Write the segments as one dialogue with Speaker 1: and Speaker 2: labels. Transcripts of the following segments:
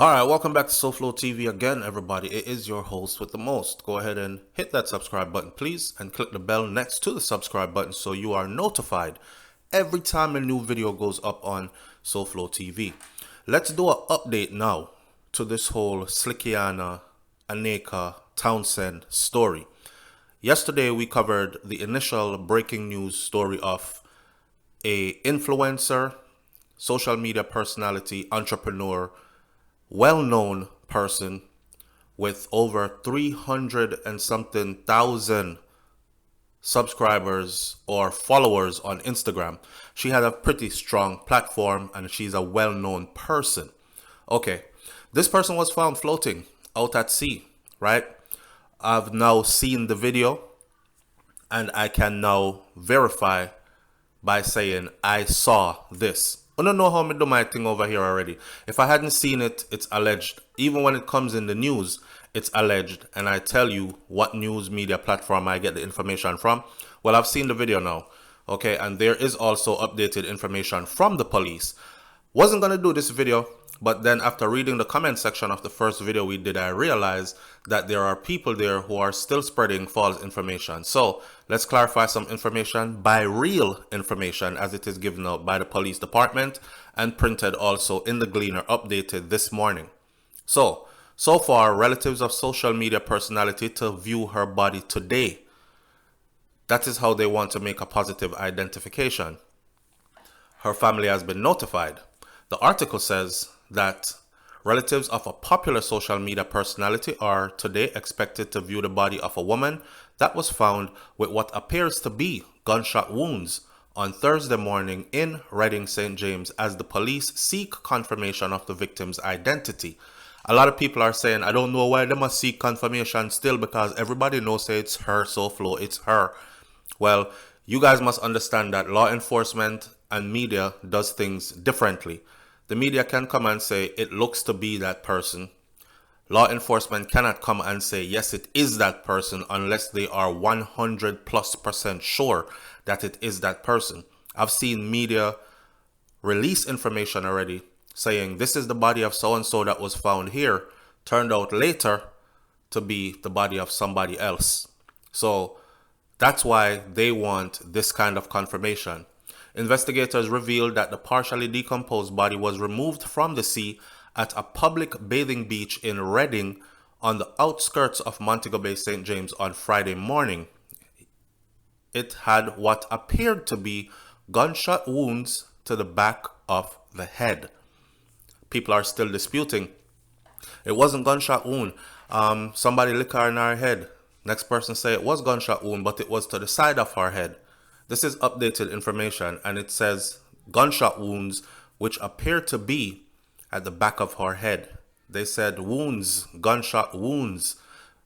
Speaker 1: Alright, welcome back to SouFLoTV again, everybody. It is your host with the most. Go ahead and hit that subscribe button, please, and click the bell next to the subscribe button so you are notified every time a new video goes up on SouFLoTV. Let's do an update now to this whole Slickianna, Aneka Townsend story. Yesterday, we covered the initial breaking news story of a influencer, social media personality, entrepreneur, well-known person with over 300 and something thousand subscribers or followers on Instagram. She had a pretty strong platform and she's a well-known person. Okay, this person was found floating out at sea, right? I've now seen the video and I can now verify by saying I saw this. I don't know how I do my thing over here already. If I hadn't seen it, it's alleged. Even when it comes in the news, it's alleged. And I tell you what news media platform I get the information from. Well, I've seen the video now. Okay, and there is also updated information from the police. Wasn't going to do this video, but then after reading the comment section of the first video we did, I realized that there are people there who are still spreading false information. So let's clarify some information by real information as it is given out by the police department and printed also in the Gleaner updated this morning. So far, relatives of social media personality to view her body today. That is how they want to make a positive identification. Her family has been notified. The article says that relatives of a popular social media personality are today expected to view the body of a woman that was found with what appears to be gunshot wounds on Thursday morning in Reading, St. James, as the police seek confirmation of the victim's identity. A lot of people are saying, I don't know why they must seek confirmation still, because everybody knows say it's her, SouFLo, it's her. Well, you guys must understand that law enforcement and media does things differently. The media can come and say it looks to be that person. Law enforcement cannot come and say yes, it is that person unless they are 100+% sure that it is that person. I've seen media release information already saying this is the body of so-and-so that was found here. Turned out later to be the body of somebody else. So that's why they want this kind of confirmation. Investigators revealed that the partially decomposed body was removed from the sea at a public bathing beach in Reading on the outskirts of Montego Bay, St. James on Friday morning. It had what appeared to be gunshot wounds to the back of the head. People are still disputing. It wasn't gunshot wound. Somebody lick her in her head. Next person say it was gunshot wound, but it was to the side of her head. This is updated information, and it says gunshot wounds, which appear to be at the back of her head. They said wounds, gunshot wounds,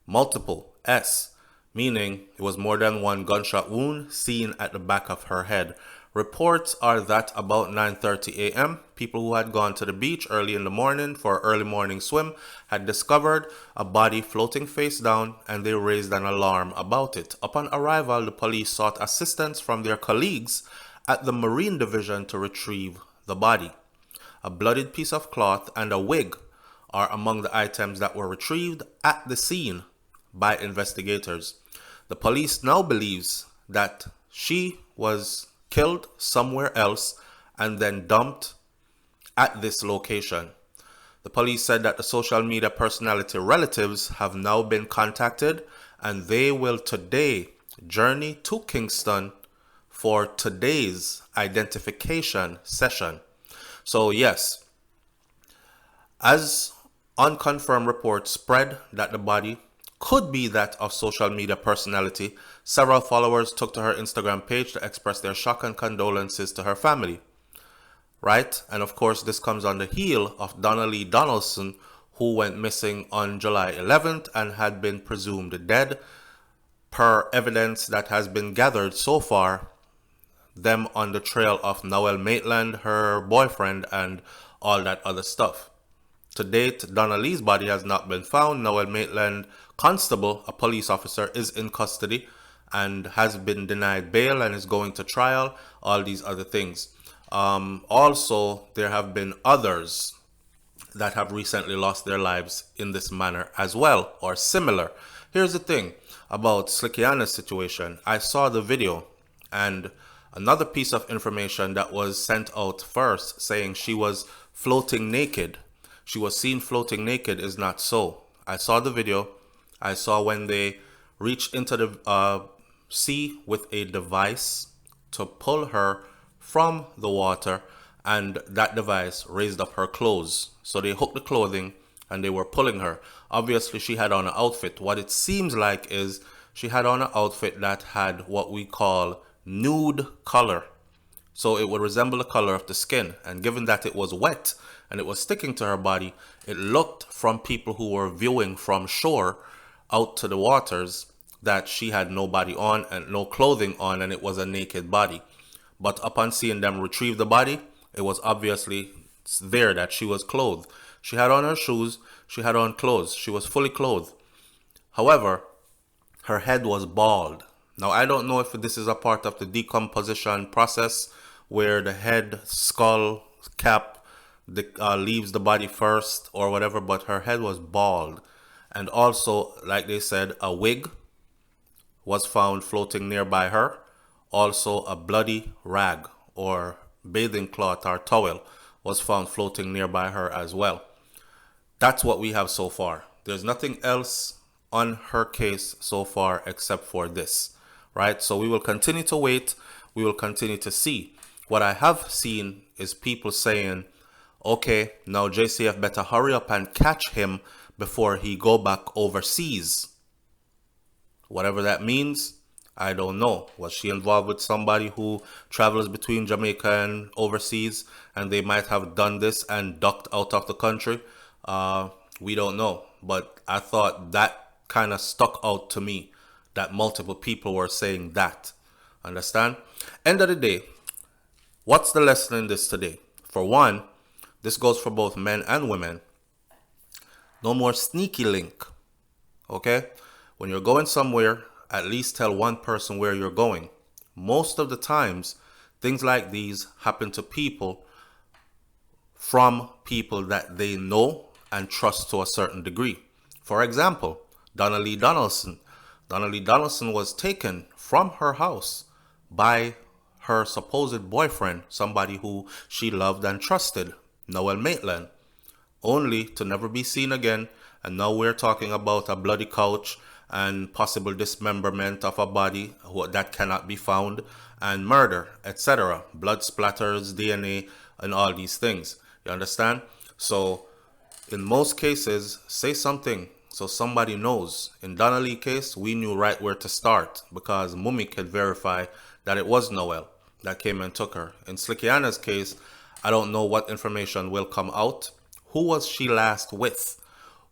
Speaker 1: multiple S, meaning it was more than one gunshot wound seen at the back of her head. Reports are that about 9:30 a.m., people who had gone to the beach early in the morning for an early morning swim had discovered a body floating face down, and they raised an alarm about it. Upon arrival, the police sought assistance from their colleagues at the Marine Division to retrieve the body. A bloodied piece of cloth and a wig are among the items that were retrieved at the scene by investigators. The police now believes that she was killed somewhere else and then dumped at this location. The police said that the social media personality relatives have now been contacted and they will today journey to Kingston for today's identification session. So yes, as unconfirmed reports spread that the body could be that of social media personality, several followers took to her Instagram page to express their shock and condolences to her family. Right? And of course, this comes on the heel of Donnelly Donaldson, who went missing on July 11th and had been presumed dead. Per evidence that has been gathered so far, them on the trail of Noel Maitland, her boyfriend, and all that other stuff. To date, Donnelly's body has not been found. Noel Maitland, constable, a police officer, is in custody and has been denied bail and is going to trial, all these other things. Also, there have been others that have recently lost their lives in this manner as well, or similar. Here's the thing about Slickianna's situation. I saw the video, and another piece of information that was sent out first saying she was floating naked. She was seen floating naked is not so. I saw the video. I saw when they reached into the sea with a device to pull her from the water, and that device raised up her clothes. So they hooked the clothing and they were pulling her. Obviously, she had on an outfit. What it seems like is she had on an outfit that had what we call nude color. So it would resemble the color of the skin. And given that it was wet and it was sticking to her body, it looked from people who were viewing from shore out to the waters that she had no body on and no clothing on, and it was a naked body. But upon seeing them retrieve the body, it was obviously there that she was clothed. She had on her shoes, she had on clothes, she was fully clothed. However, her head was bald. Now, I don't know if this is a part of the decomposition process where the head, skull, cap leaves the body first or whatever, but her head was bald. And also, like they said, a wig was found floating nearby her. Also, a bloody rag or bathing cloth or towel was found floating nearby her as well. That's what we have so far. There's nothing else on her case so far except for this, right? So we will continue to wait. We will continue to see. What I have seen is people saying, okay, now JCF better hurry up and catch him before he go back overseas. Whatever that means, I don't know. Was she involved with somebody who travels between Jamaica and overseas, and they might have done this and ducked out of the country? We don't know. But I thought that kind of stuck out to me, that multiple people were saying that. Understand? End of the day, what's the lesson in this today? For one, this goes for both men and women. No more sneaky link. Okay? When you're going somewhere, at least tell one person where you're going. Most of the times, things like these happen to people from people that they know and trust to a certain degree. For example, Donna Lee Donaldson. Donna Lee Donaldson was taken from her house by her supposed boyfriend, somebody who she loved and trusted, Noel Maitland, only to never be seen again. And now we're talking about a bloody couch and possible dismemberment of a body that cannot be found, and murder, etc. Blood splatters, DNA, and all these things. You understand? So in most cases, say something so somebody knows. In Donna Lee's case, we knew right where to start because Mummy could verify that it was Noel that came and took her. In Slickianna's case, I don't know what information will come out. Who was she last with?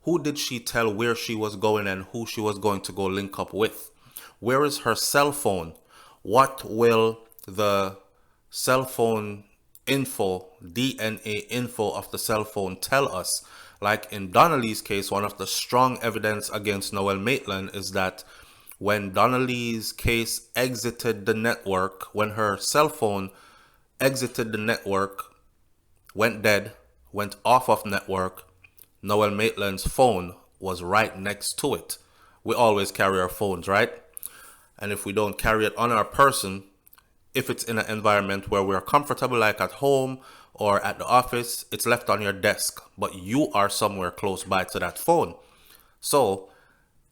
Speaker 1: Who did she tell where she was going and who she was going to go link up with? Where is her cell phone? What will the cell phone info, DNA info of the cell phone tell us? Like in Donnelly's case, one of the strong evidence against Noel Maitland is that when Donnelly's case exited the network, when her cell phone exited the network, went dead, went off of network, Noel Maitland's phone was right next to it. We always carry our phones, right? And if we don't carry it on our person, if it's in an environment where we're comfortable, like at home or at the office, it's left on your desk, but you are somewhere close by to that phone. So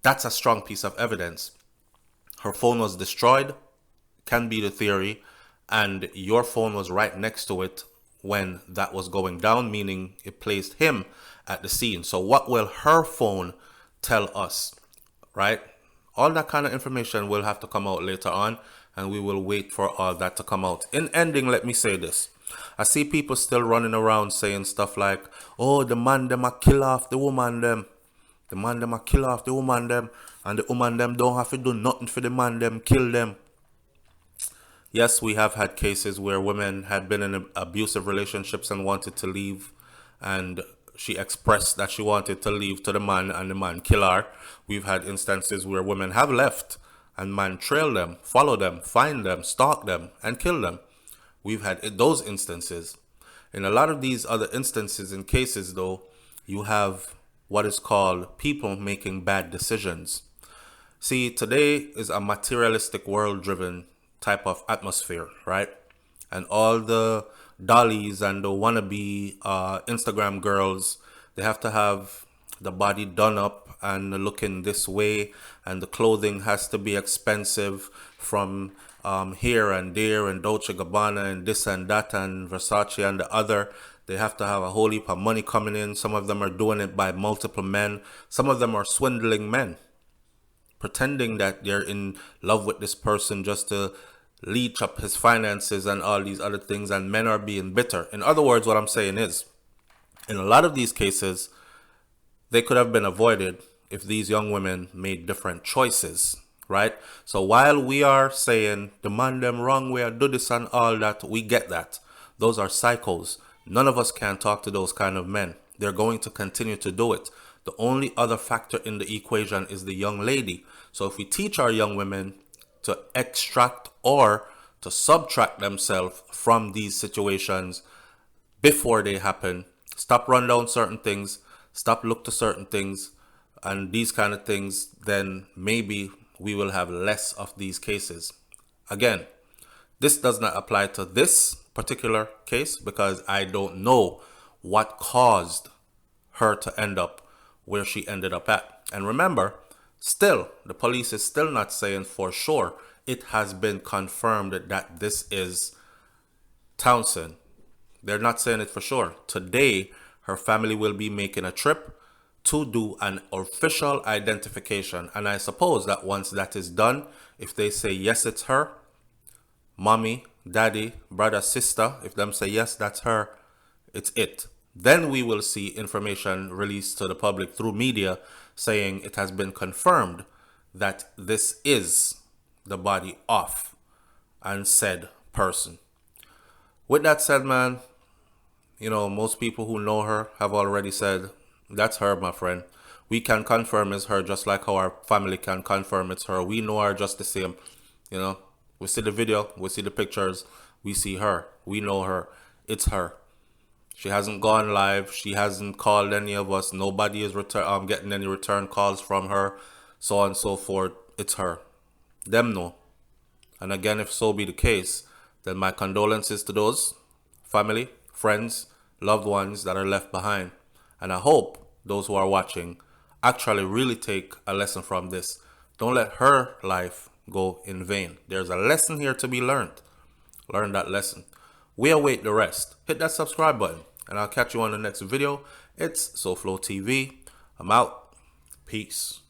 Speaker 1: that's a strong piece of evidence. Her phone was destroyed, can be the theory, and your phone was right next to it when that was going down, meaning it placed him at the scene. So what will her phone tell us, right? All that kind of information will have to come out later on, and we will wait for all that to come out. In ending, let me say this. I see people still running around saying stuff like, oh, the man them a kill off the woman them. The man them a kill off the woman them, and the woman them don't have to do nothing for the man them, kill them. Yes, we have had cases where women had been in abusive relationships and wanted to leave, and she expressed that she wanted to leave to the man, and the man kill her. We've had instances where women have left and man trail them, follow them, find them, stalk them, and kill them. We've had those instances. In a lot of these other instances and cases, though, you have what is called people making bad decisions. See, today is a materialistic world driven type of atmosphere, right? And all the dollies and the wannabe Instagram girls, they have to have the body done up and looking this way, and the clothing has to be expensive from here and there, and Dolce Gabbana and this and that and Versace and the other. They have to have a whole heap of money coming in. Some of them are doing it by multiple men. Some of them are swindling men, pretending that they're in love with this person just to leech up his finances and all these other things, and men are being bitter. In other words, what I'm saying is, in a lot of these cases, they could have been avoided if these young women made different choices, right? So while we are saying the man them wrong way, do this and all that, we get that. Those are cycles. None of us can talk to those kind of men. They're going to continue to do it. The only other factor in the equation is the young lady. So if we teach our young women to extract or to subtract themselves from these situations before they happen, stop run down certain things, stop look to certain things, and these kind of things, then maybe we will have less of these cases. Again, this does not apply to this particular case because I don't know what caused her to end up where she ended up at. And remember, still, the police is still not saying for sure. It has been confirmed that this is Townsend. They're not saying it for sure. Today, her family will be making a trip to do an official identification. And I suppose that once that is done, if they say yes, it's her, mommy, daddy, brother, sister, if them say yes, that's her, it's it. Then we will see information released to the public through media saying it has been confirmed that this is the body of and said person. With that said, man, most people who know her have already said, that's her, my friend. We can confirm it's her just like how our family can confirm it's her. We know her just the same. We see the video, we see the pictures, we see her. We know her. It's her. She hasn't gone live. She hasn't called any of us. Nobody is getting any return calls from her, so on and so forth. It's her. Them know. And again, if so be the case, then my condolences to those family, friends, loved ones that are left behind. And I hope those who are watching actually really take a lesson from this. Don't let her life go in vain. There's a lesson here to be learned. Learn that lesson. We await the rest. Hit that subscribe button, and I'll catch you on the next video. It's SouFLoTV. I'm out. Peace.